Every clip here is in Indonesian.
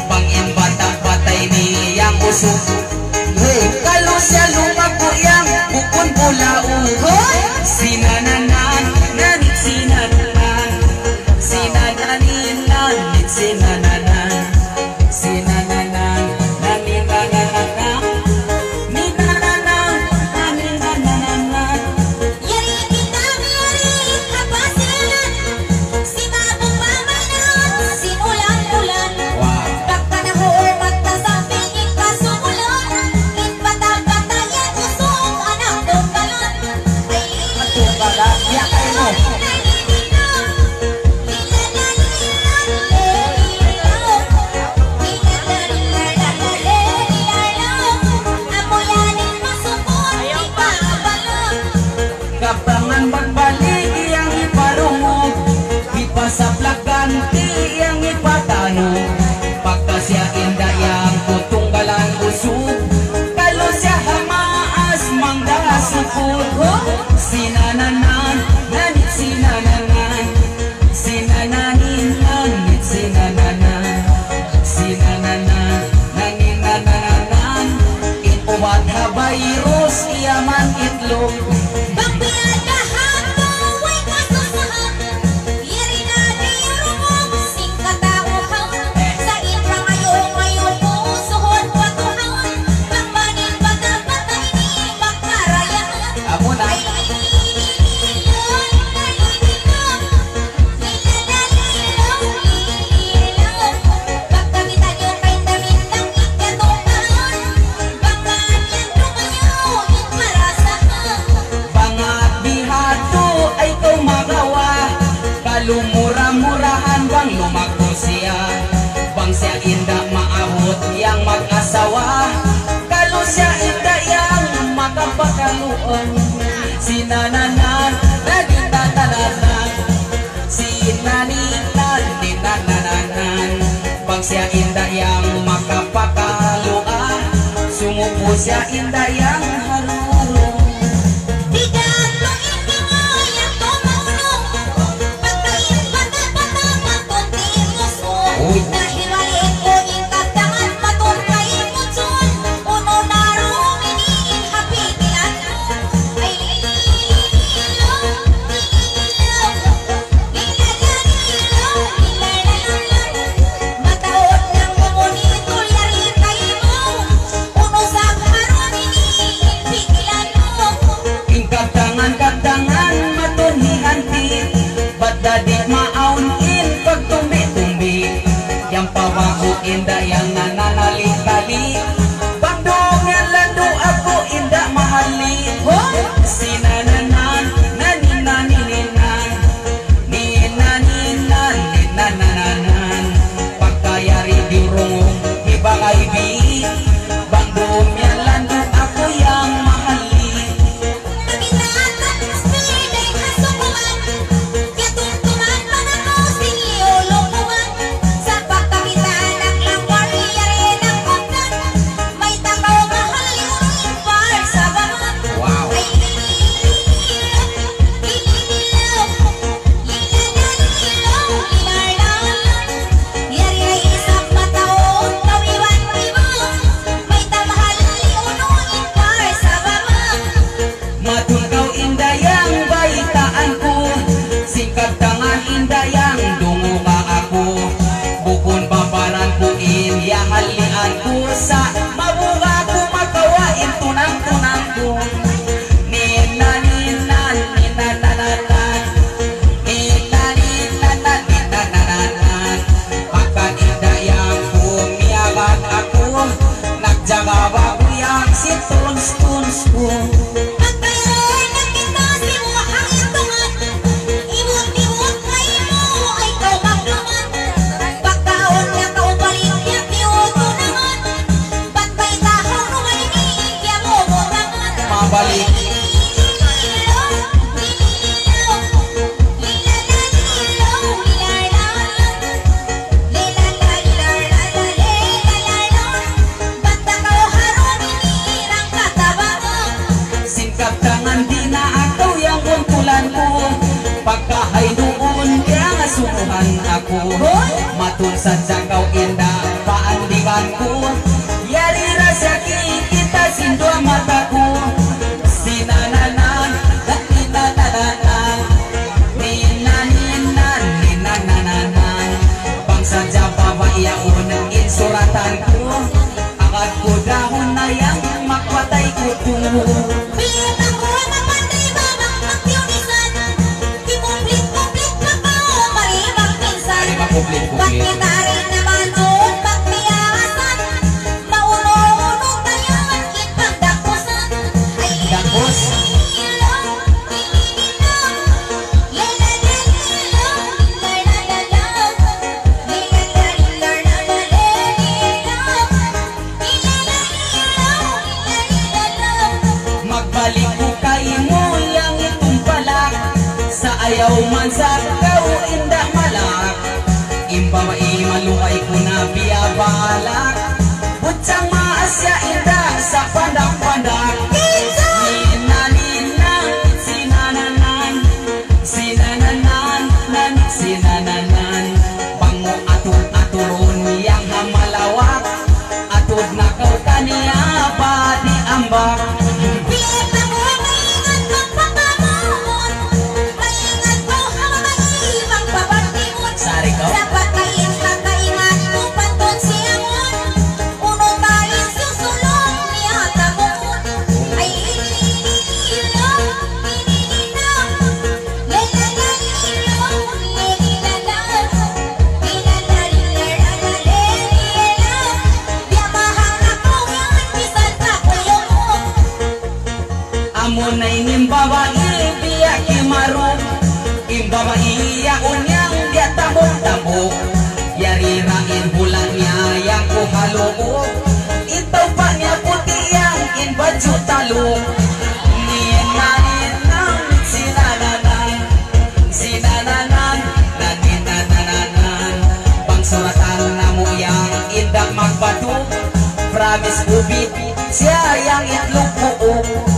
Bangin bata-batay ni yang usok. Kalau siya lumaguyang bukon bulaong. Sinananan, nanit sinananan. Sinananin, nanit sinananan. Sinananan, nanit nanananan. Ninananan, nanit nanananan. Yari kita yari kapasilan. Si mabong mamanan, sinulan-ulan. Baka na hormat na sa pingin kasumulan. Bata-bata yan usong anak tungkalan. Tungkalan, ya kayo mo. Kapangan magbalik iyang iparungog, ipasaplagan iyang ipatano. Pagka siya indayang kutunggalan usog, kalau siya hamaas mangdasukod. Sinananan, nanit sinananan. Sinananin, nanit sinananan. Sinananan, nanit nanananan. Inuwat na virus iyaman itlog. Lumura-murahan bang lumago siya, bang siya inda maabot yang mag-asawa. Kalau siya inda yang makapakaluan. Sinananan, nadinanananan. Sinaninan, dinanananan. Bang siya inda yang makapakaluan. Sumupo siya inda yang harurong. Dadik maaunin pag tumbi-tumbi, yang pawaho inda yang nananalik-talik. Bandong yang lando ako inda mahali. Sinananan, naninanininan. Ninaninan, ninanananan. Pagkayari dirong ibangay bi. Bandong yang lando ako yang mahali. Sa mabuga ko makawain tunang-tunang ko. Ninaninan, ninanananan. Ninaninan, ninanananan. Pagkakindayang pumiyagan Tuhan aku matur saja kau indah paandikanku yari rasa kita sindua mataku sinananan ninananan ninaninanan bangsa Jawa yaun insuratanku akadku dahon na yang makpatay kutu Bakit tarik naman doon pagpiyasan maunong-unong tayo at ipagdakusan ay Dakos. Magbalik ko kayo mo yang itong palak sa ayaw man sa kau indah malak imbawa imalukay ko na biyabalak butsang maasya indah sa pandak-pandak ninaninan sinananan sinananan sinananan pango atul-atulon yang hamalawak atud na kau taniya pa di ambak Amunay nimbawa ibiya kimaru imbawa iya unyang dia tabok-tabok yari rain bulangnya yang ku haluk itaw pa niya puti yang in baju taluk ninaninan sinananan sinananan naninananan pangsuratan namu yang indah magbatu promise ubit siya yang itlog buok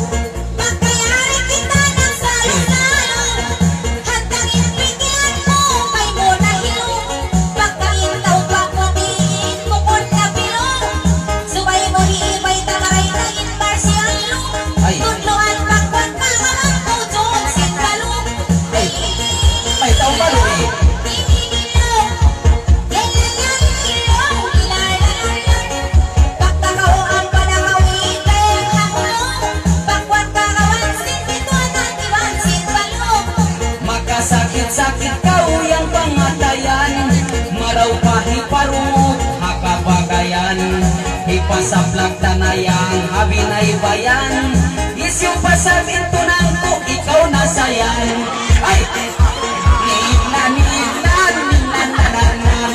sakit kau yang pangatayan maraw pahiparumot hakabagayan ipasaplak tanayang habinay bayan isyo pasabin tunangko ikaw nasayan ay ninanananan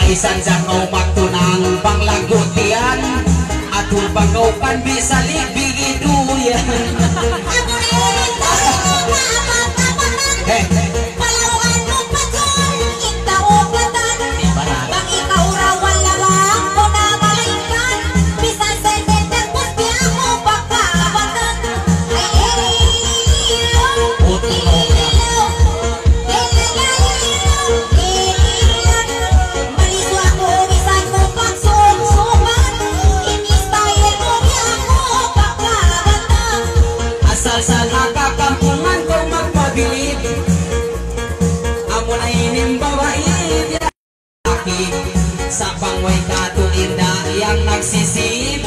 ay sansa kau magtunang panglagutian atul pagaw kan bisa libigi duyan sa bangway kato indah yang nagsisip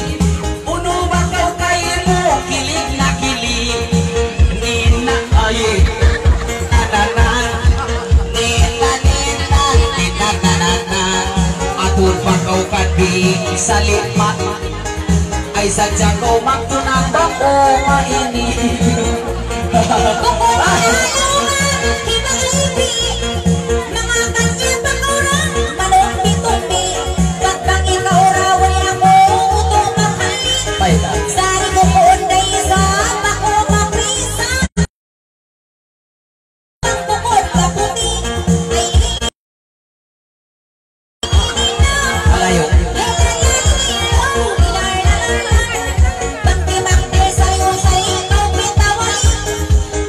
uno ba kau kayo mo kilig na kilig nina ay nananan nina nina nina nananan atur pa kau kadbig sa lipat ay sadya kau magtunang bako maini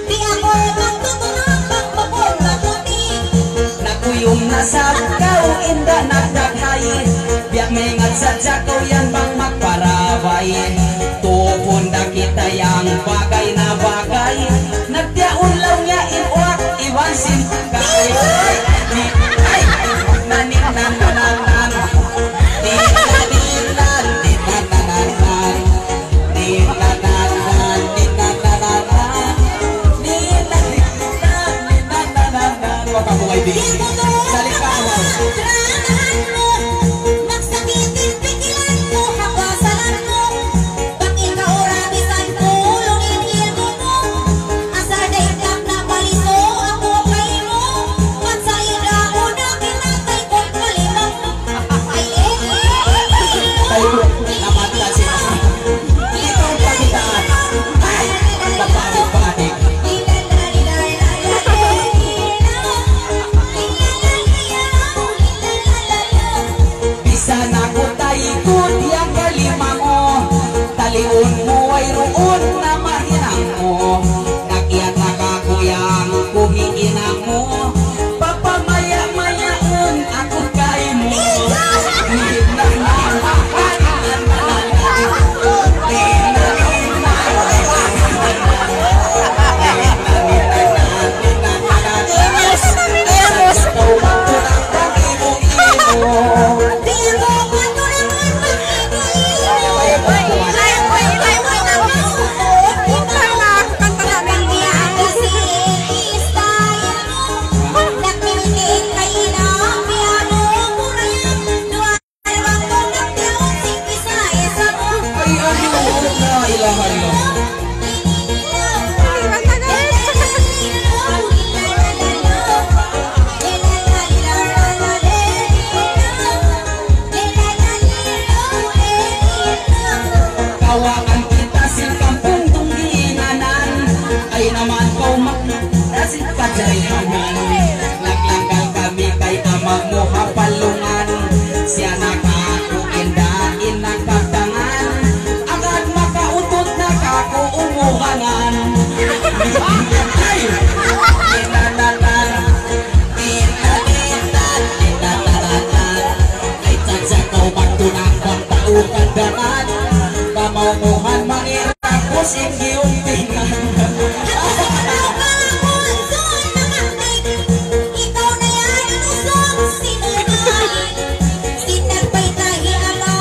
Di ako nasab kau indah nagdaghay biyak mengat sadya kau yan bang magparabay tupon na kita yang bagay na bagay nagtiaon lang nga inuak iwansin kay ay naninananan ninananan ninananan ninananan ninananan ninananan wag ka buhay din salikawan magsakitin pikilan mo hakasalan mo pag ikaw rabisan ko lungin ilmo mo asar na itlap na baliso ako kay mo at sa ila ko na kinatay ko'y kalimang ay tayo namata siya ito ang pagitaan ay napanik-panik bisan ako taikot yang kalima mo taliun mo ay roon na mahinang mo nakiat nakakuyang kuhiinang mo papamaya-mayaon ako kay mo kawakan kita sil kampung tungginganan ay naman kau maknasin kajayanan naglanggal kami kay amang mo hapalungan siya nakakuindain nakatangan agad makautot nakakuumuhangan ay ninananan ninananan ninananan ay tsadya kau magtunang kang taukandangan kamauhan mangirapos ingiyong tingnan ikaw na yan ang usong sinuman sinagpay tahi ama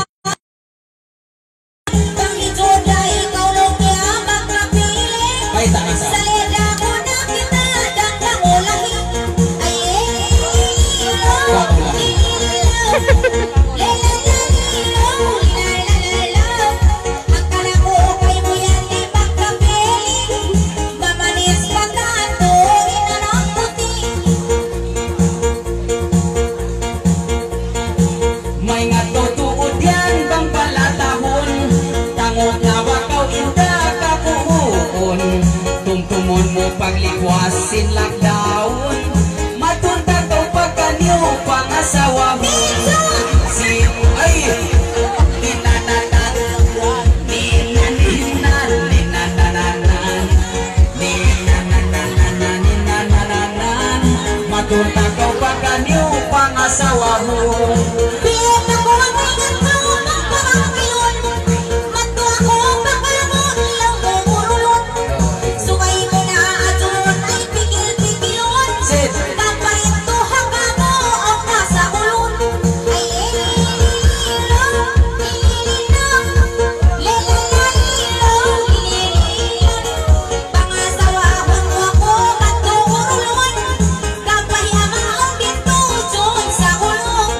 panghijoda ikaw lang niya magkapiling ay takasa sa leda ko na kita dandang ulahi ay may nga tutuod yan bang palatahon tangot na wakaw inda kakuhukon tumtumon mo paglikwasin lakdaon matunta kau pagkanyo pangasawa mo si ay ninananan ninananan ninananan ninananan ninananan matunta kau pagkanyo pangasawa mo Biyak ako ang ingat ko ng pangangkilon Mato ako pagkalamon lang mo murulon Sukay mo na atun ay pikil-pikilon Sid Kapalit to haka mo ang nasa ulon Ay ilililong, ilililong Lelalailong, ilililong Pangasawahon mo ako mato urulon Kapahiyama ang bito dyan sa ulong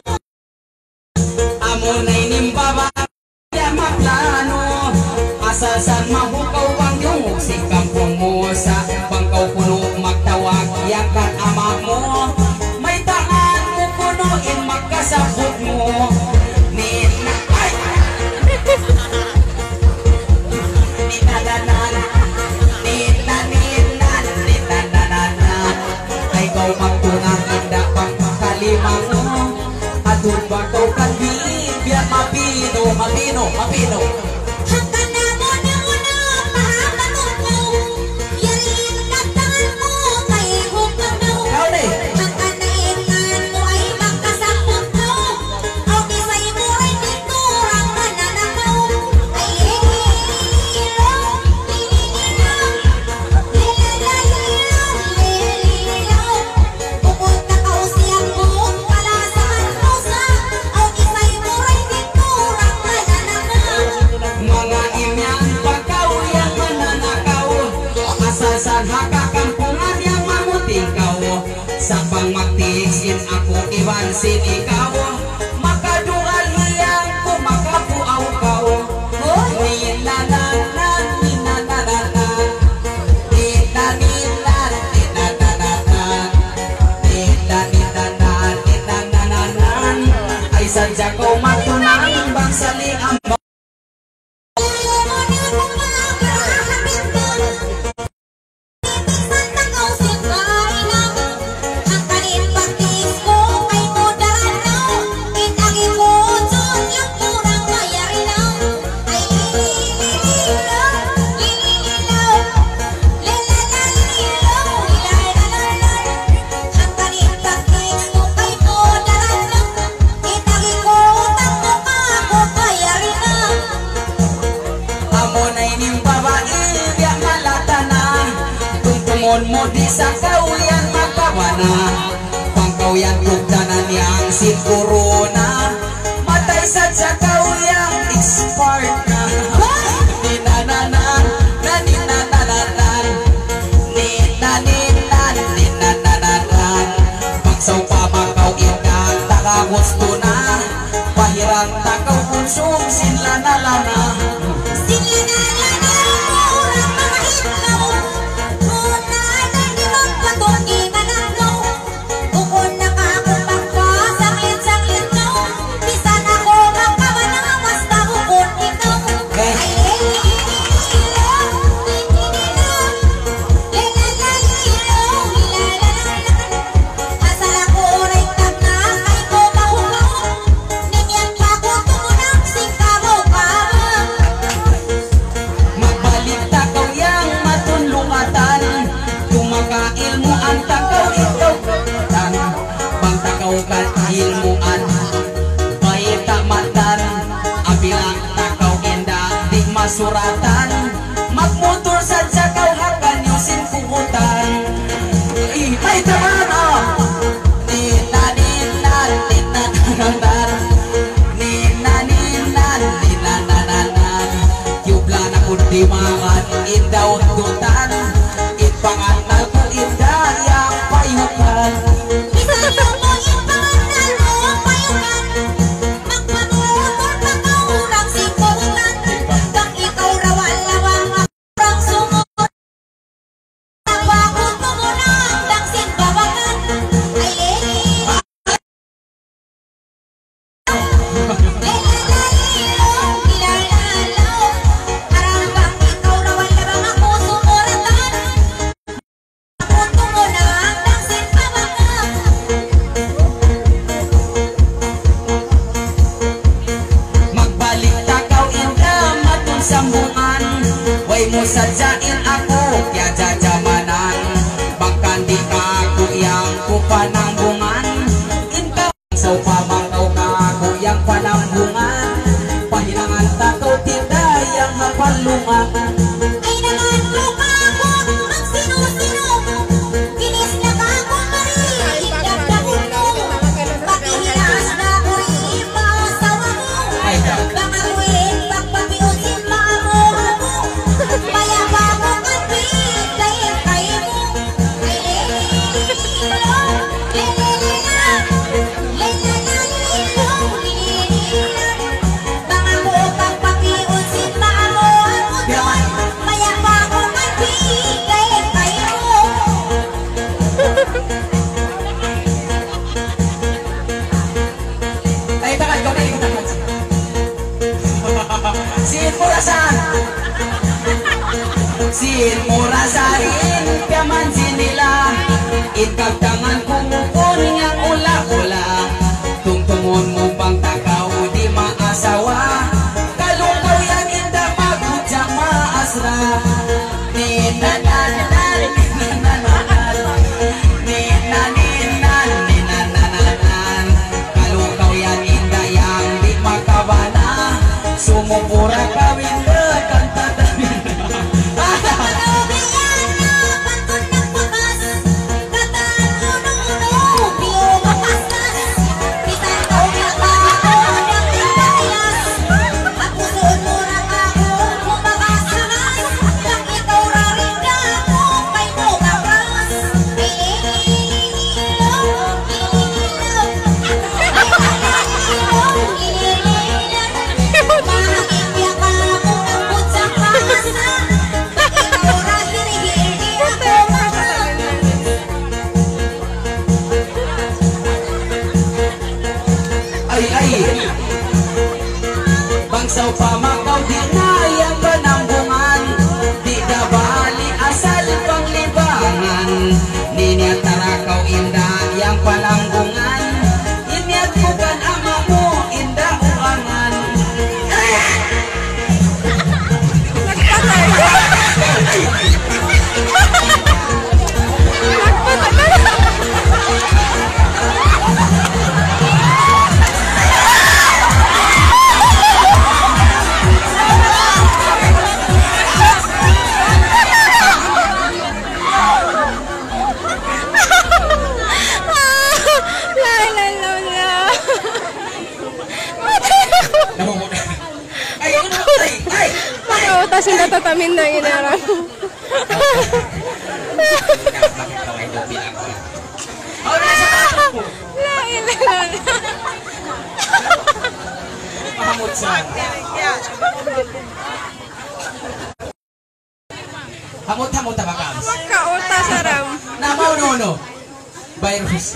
amo na inimbaba ya maplano asasan mahukaw ang yung si kampong mo sa bangkaw puno magtawag yakan ama mo may tangan mo punuin magkasabot mo nina ay ninananan ninaninan ninananan ay kau magtunang inda pang kalima mo atun ba kau kan biar mapino mapino mapino Hanggang na mo na muna pahamangon mo Yarin katangan mo kay hukam mo kau ni Hanggang na ingan mo ay ako ibansin ikaw, makadual hiyang ko makapuaw kaw. Ninananan, ninanananan, ninaninanan, ninanananan, ninaninanan, ninanananan, ay sadya ko matunan bang sali ang mo di sa kauyan makawana, pangkauyan tugdanan yang si corona, matay sa kauyan expired na. Ninananan, naninananan, ninaninan, ninanananan, pagsaw pa makaw inang taka gusto na, pahirang takaw konsum sinlanalana. Ilmuan bayi tak matan abilang takaw indah di masuratan magmotor saja kau hakan yusin puhutan ay teman ninaninan ninananan ninaninan ninananan yublan ako di mangan indaw tutan ipangatal ko indah yang payukan. Sadyain ako kaya jajamanan bahkan di kaku yang ku panambungan inka so pamangkaw kaku yang panambungan pahilangan takaw tidak yang hapalungan. Ay naman luka ko magsino-sino kinis na kako mari hindap na uno pakihilas na ko'y ipasawa mo bangaruin pagpapiusin maamuha mo maya pa mo kanpit dahil kayo mo ay lelelilo lelelina lelelililo lelelina bangako pagpapiusin maamuha mo doon maya pa mo kanpit dahil kayo mo. Ay takad ko na yung takad Sin Murasan Sin Murasain kaman sinila ikag tangan kumukon niyang ula-ula tungtungon mo pang takaw di maasawa kalungkaw yan inda magudya maasra ninananan ninananan ninaninan ninananan kalungkaw yan inda yang di makabana sumupura kawin kanta Bangsaw pamakaw di na yang penambungan, di dabali asal panglibangan. Ninya tarakau indah yang penambungan, iniat bukan amamu indah uangan. Tasin na tatamin na inaran. Hamot-hamot ta bakams. Magkauta saram. Namaw no. Virus.